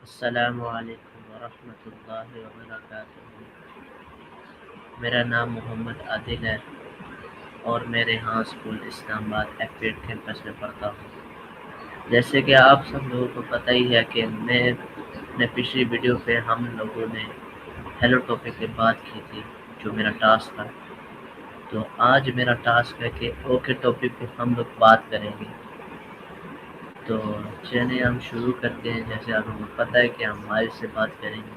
अस्सलामु अलैकुम वरहमतुल्लाहि वबरकातुहू। मेरा नाम मोहम्मद आदिल है और मैं रेहान स्कूल इस्लामाबाद एफेड कैंपस में पढ़ता हूँ। जैसे कि आप सब लोगों को पता ही है कि मैं अपने पिछली वीडियो पे हम लोगों ने हेलो टॉपिक पे बात की थी, जो मेरा टास्क था। तो आज मेरा टास्क है कि ओके टॉपिक पे हम लोग बात करेंगे। तो चलिए हम शुरू करते हैं। जैसे आप लोगों को पता है कि हम हमारे से बात करेंगे।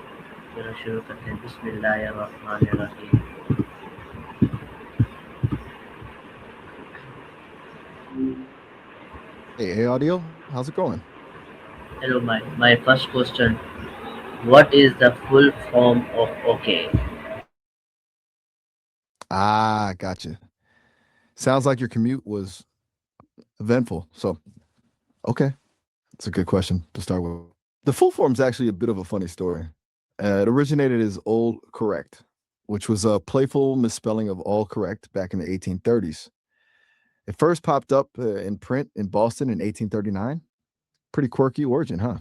चलो शुरू करते हैं। बिस्मिल्लाहिर्रहमानिर्रहीम। Hey, audio, how's it going? Hello, my first question. What is the full form of OK? Gotcha. Sounds like your commute was eventful. So, okay, it's a good question to start with. The full form is actually a bit of a funny story. It originated as Old Correct, which was a playful misspelling of all correct back in the 1830s. It first popped up in print in Boston in 1839. Pretty quirky origin, huh?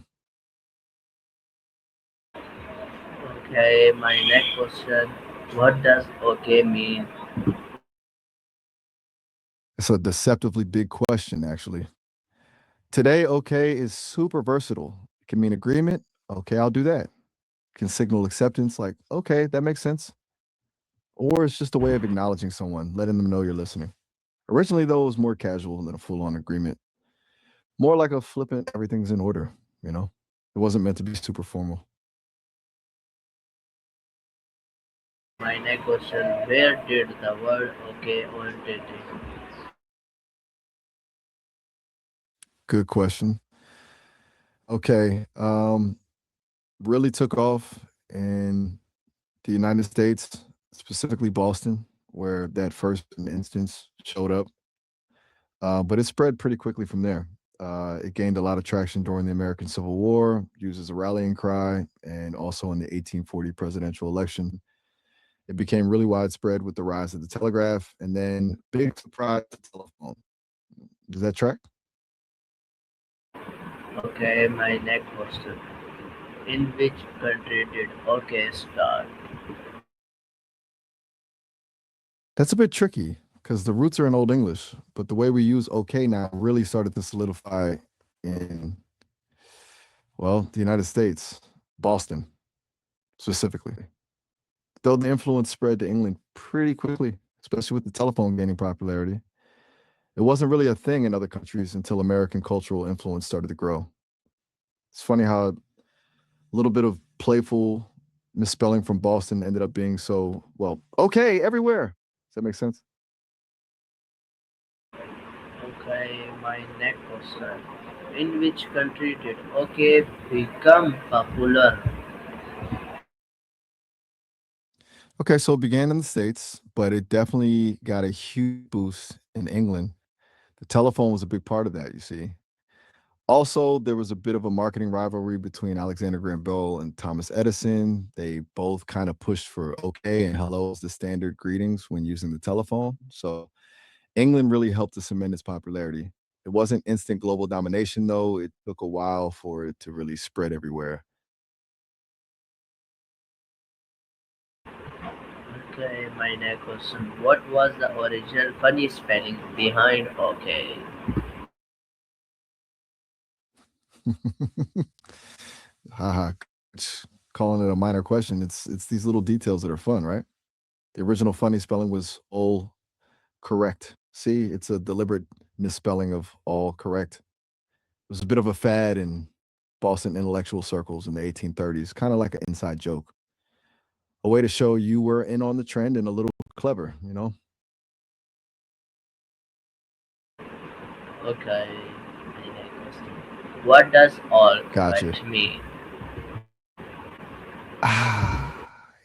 Okay, my next question. What does OK mean? It's a deceptively big question, actually. Today, okay is super versatile. It can mean agreement. Okay, I'll do that. Can signal acceptance, like, okay, that makes sense. Or it's just a way of acknowledging someone, letting them know you're listening. Originally, though, it was more casual than a full on agreement, more like a flippant, everything's in order, you know? It wasn't meant to be super formal. My next question. Where did the word OK originated? Good question. Okay. Really took off in the United States, specifically Boston, where that first instance showed up. But it spread pretty quickly from there. It gained a lot of traction during the American Civil War, used as a rallying cry, and also in the 1840 presidential election. It became really widespread with the rise of the telegraph, and then big surprise, the telephone. Does that track? Okay, my next question. In which country did OK start? That's a bit tricky because the roots are in Old English, but the way we use okay now really started to solidify in, well, the United States, Boston specifically. Though the influence spread to England pretty quickly, especially with the telephone gaining popularity. It wasn't really a thing in other countries until American cultural influence started to grow. It's funny how a little bit of playful misspelling from Boston ended up being so, well, okay, everywhere. Does that make sense? Okay, my next question. In which country did OK become popular? Okay, so it began in the States, but it definitely got a huge boost in England. The telephone was a big part of that, you see. Also, there was a bit of a marketing rivalry between Alexander Graham Bell and Thomas Edison. They both kind of pushed for okay and hello as the standard greetings when using the telephone. So England really helped to cement its popularity. It wasn't instant global domination, though. It took a while for it to really spread everywhere. Okay, my next question. What was the original funny spelling behind OK? Haha, calling it a minor question. It's these little details that are fun, right? The original funny spelling was all correct. See, it's a deliberate misspelling of all correct. It was a bit of a fad in Boston intellectual circles in the 1830s, kind of like an inside joke, a way to show you were in on the trend and a little clever, you know? Okay, my next question. What does all Gotcha. correct mean?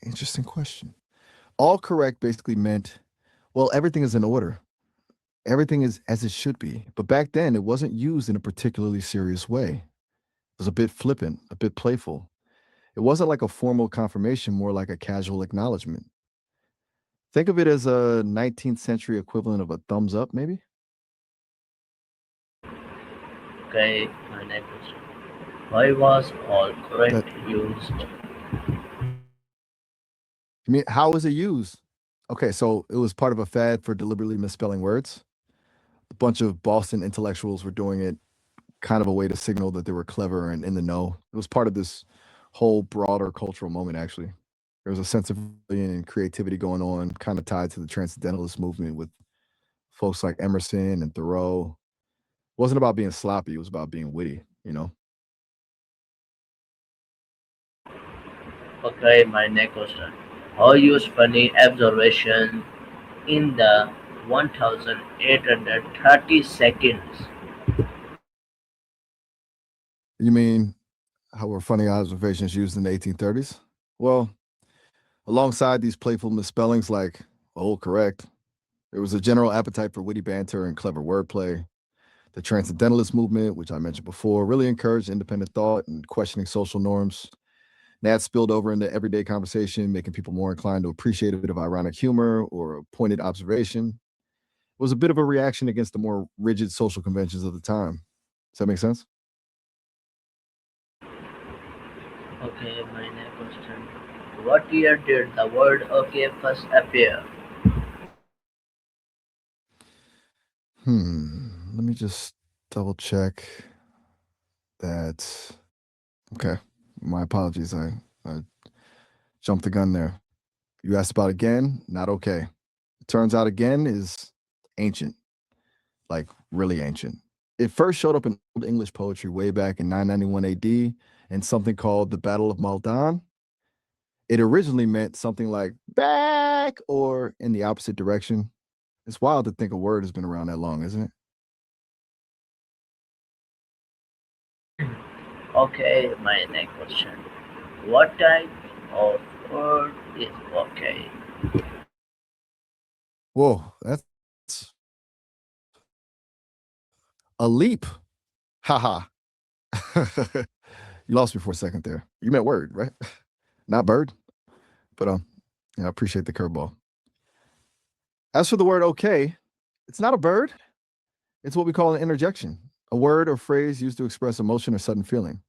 Interesting question. All correct basically meant, well, everything is in order. Everything is as it should be. But back then, it wasn't used in a particularly serious way. It was a bit flippant, a bit playful. It wasn't like a formal confirmation, more like a casual acknowledgement. Think of it as a 19th century equivalent of a thumbs up, maybe? Okay, my next question. Why was all That correct used? I mean, how was it used? Okay, so it was part of a fad for deliberately misspelling words. A bunch of Boston intellectuals were doing it, kind of a way to signal that they were clever and in the know. It was part of this whole broader cultural moment, actually. There was a sense of rebellion and creativity going on, kind of tied to the transcendentalist movement with folks like Emerson and Thoreau. It wasn't about being sloppy, it was about being witty, you know? Okay, my next question. How use funny observation in the 1830 seconds? You mean how were funny observations used in the 1830s? Well, alongside these playful misspellings like, oh, correct, there was a general appetite for witty banter and clever wordplay. The Transcendentalist movement, which I mentioned before, really encouraged independent thought and questioning social norms. That spilled over into everyday conversation, making people more inclined to appreciate a bit of ironic humor or a pointed observation. It was a bit of a reaction against the more rigid social conventions of the time. Does that make sense? Okay, my next question. What year did the word okay first appear? Let me just double check that. Okay. My apologies. I jumped the gun there. You asked about again, not okay. It turns out again is ancient, like really ancient. It first showed up in Old English poetry way back in 991 AD in something called the Battle of Maldan. It originally meant something like back or in the opposite direction. It's wild to think a word has been around that long, isn't it? Okay, my next question. What type of word is okay? Whoa, that's a leap. Haha. You lost me for a second there. You meant word, right? Not bird. But yeah, I appreciate the curveball. As for the word okay, it's not a bird. It's what we call an interjection, a word or phrase used to express emotion or sudden feeling.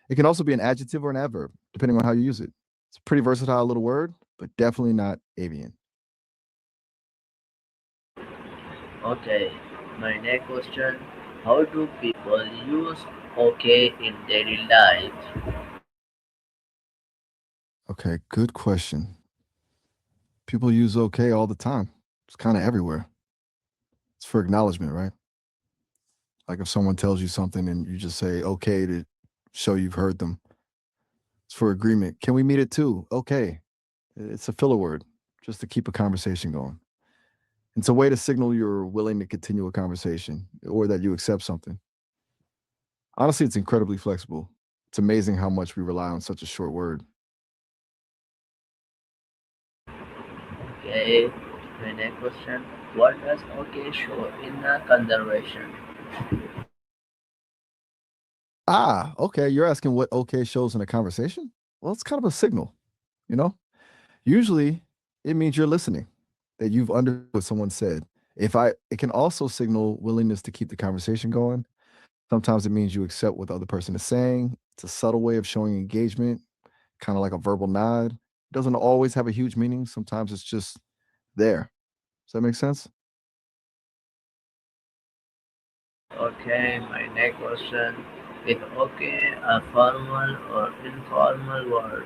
It can also be an adjective or an adverb, depending on how you use it. It's a pretty versatile little word, but definitely not avian. Okay, my next question. How do people use okay in daily life? Okay, good question. People use okay all the time. It's kind of everywhere. It's for acknowledgement, right? Like if someone tells you something and you just say okay to show you've heard them. It's for agreement. Can we meet at 2? Okay. It's a filler word just to keep a conversation going. It's a way to signal you're willing to continue a conversation or that you accept something. Honestly, it's incredibly flexible. It's amazing how much we rely on such a short word. Okay, my next question. What does okay show in a conservation? Ah, okay. You're asking what okay shows in a conversation? Well, it's kind of a signal, you know? Usually it means you're listening, that you've understood what someone said. It can also signal willingness to keep the conversation going. Sometimes it means you accept what the other person is saying. It's a subtle way of showing engagement, kind of like a verbal nod. It doesn't always have a huge meaning. Sometimes it's just there. Does that make sense? Okay, my next question. Is okay a formal or informal word?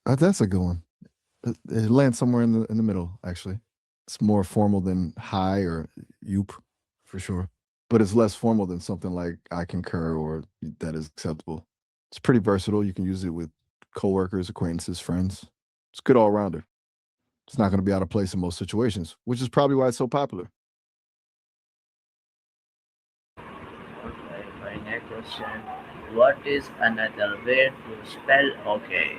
That's a good one. It lands somewhere in the middle, actually. It's more formal than hi or yoop for sure. But it's less formal than something like I concur or that is acceptable. It's pretty versatile. You can use it with coworkers, acquaintances, friends. It's good all rounder. It's not going to be out of place in most situations, which is probably why it's so popular. Okay, my next question. What is another way to spell okay?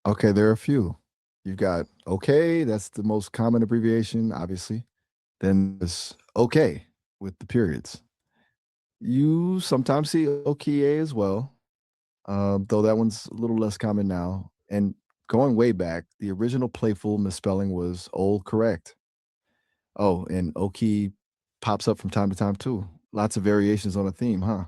Okay, there are a few. You've got okay, that's the most common abbreviation, obviously. Then there's okay with the periods. You sometimes see OKA as well, though that one's a little less common now. And going way back, the original playful misspelling was old correct. Oh, and Okey pops up from time to time too. Lots of variations on a theme, huh?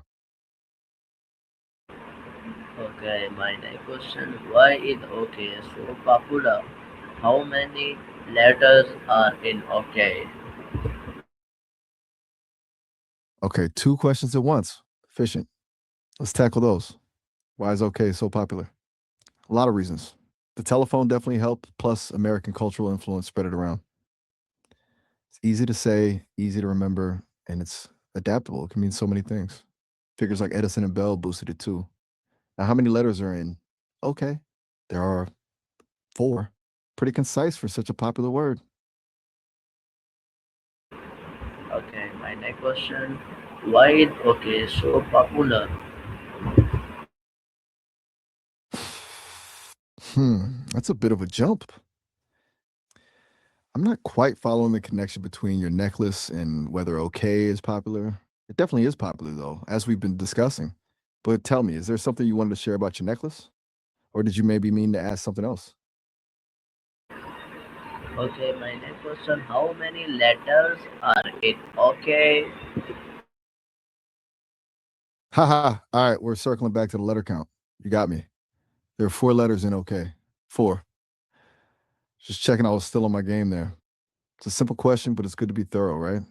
Okay, my next question. Why is OK so popular? How many letters are in OK? Okay, two questions at once. Efficient. Let's tackle those. Why is OK so popular? A lot of reasons. The telephone definitely helped, plus American cultural influence spread it around. It's easy to say, easy to remember, and it's adaptable. It can mean so many things. Figures like Edison and Bell boosted it too. Now, how many letters are in? Okay, there are four. Pretty concise for such a popular word. Okay, my next question. Why is OK so popular? That's a bit of a jump. I'm not quite following the connection between your necklace and whether OK is popular. It definitely is popular, though, as we've been discussing. But tell me, is there something you wanted to share about your necklace? Or did you maybe mean to ask something else? Okay, my next question. How many letters are in OK? Haha. All right, we're circling back to the letter count. You got me. There are four letters in OK. Four. Just checking I was still on my game there. It's a simple question, but it's good to be thorough, right?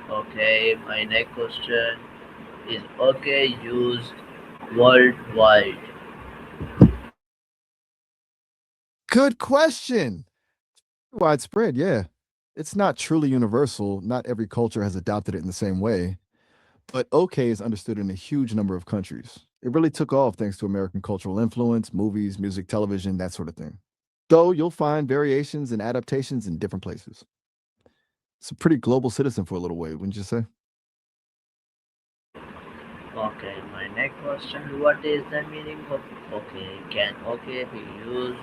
Okay, my next question is OK used worldwide? Good question. Widespread, yeah. It's not truly universal. Not every culture has adopted it in the same way, but OK is understood in a huge number of countries. It really took off thanks to American cultural influence, movies, music, television, that sort of thing. Though you'll find variations and adaptations in different places. It's a pretty global citizen for a little way, wouldn't you say? Okay, my next question. What is the meaning of OK? Can OK be used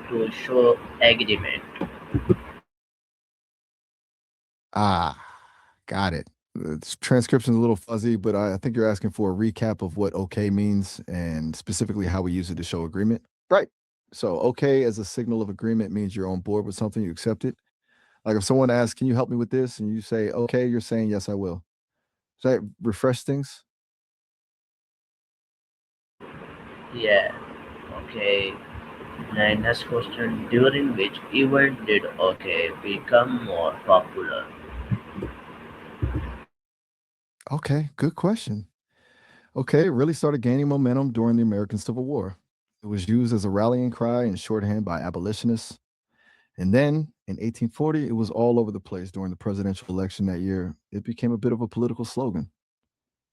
to show agreement? Ah, got it. Its transcription's a little fuzzy, but I think you're asking for a recap of what okay means and specifically how we use it to show agreement. Right. So, okay as a signal of agreement means you're on board with something, you accept it. Like if someone asks, "Can you help me with this?" and you say, "Okay," you're saying, "Yes, I will." Does that refresh things? Yeah. Okay. My next question. During which event did OK become more popular? Okay, good question. Okay, it really started gaining momentum during the American Civil War. It was used as a rallying cry and shorthand by abolitionists. And then in 1840, it was all over the place during the presidential election that year. It became a bit of a political slogan.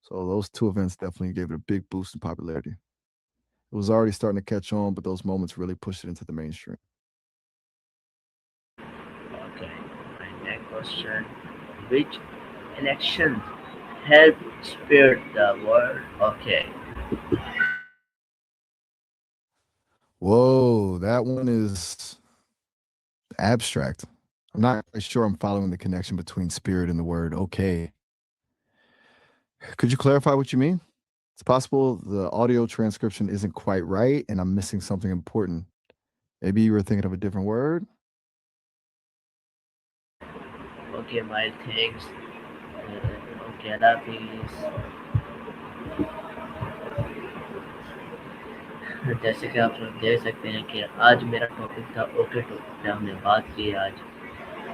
So those two events definitely gave it a big boost in popularity. It was already starting to catch on, but those moments really pushed it into the mainstream. Okay. My next question. Which election helped spread the word OK? Whoa, that one is abstract. I'm not quite sure I'm following the connection between spirit and the word okay. Could you clarify what you mean? It's possible the audio transcription isn't quite right and I'm missing something important. Maybe you were thinking of a different word? Okay, my thanks. Okay, Allah please. जैसे कि आप लोग देख सकते हैं कि आज मेरा टॉपिक था ओके टॉपिक पे हमने बात की आज।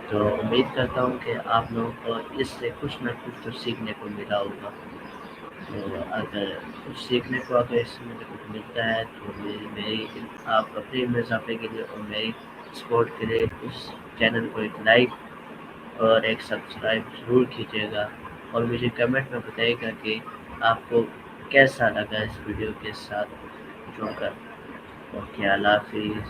तो उम्मीद करता हूँ कि आप लोगों को इससे कुछ ना कुछ तो सीखने को मिला होगा। तो अगर कुछ सीखने को अगर इससे मुझे कुछ मिलता है तो मेरी मेरी आपका प्रेम इजाफे के लिए और मेरी सपोर्ट के लिए उस चैनल को एक लाइक और एक सब्सक्राइब ज़रूर कीजिएगा और मुझे कमेंट में बताइएगा कि आपको कैसा लगा इस वीडियो के साथ जुड़कर। ओके, अल्लाह हाफिज़।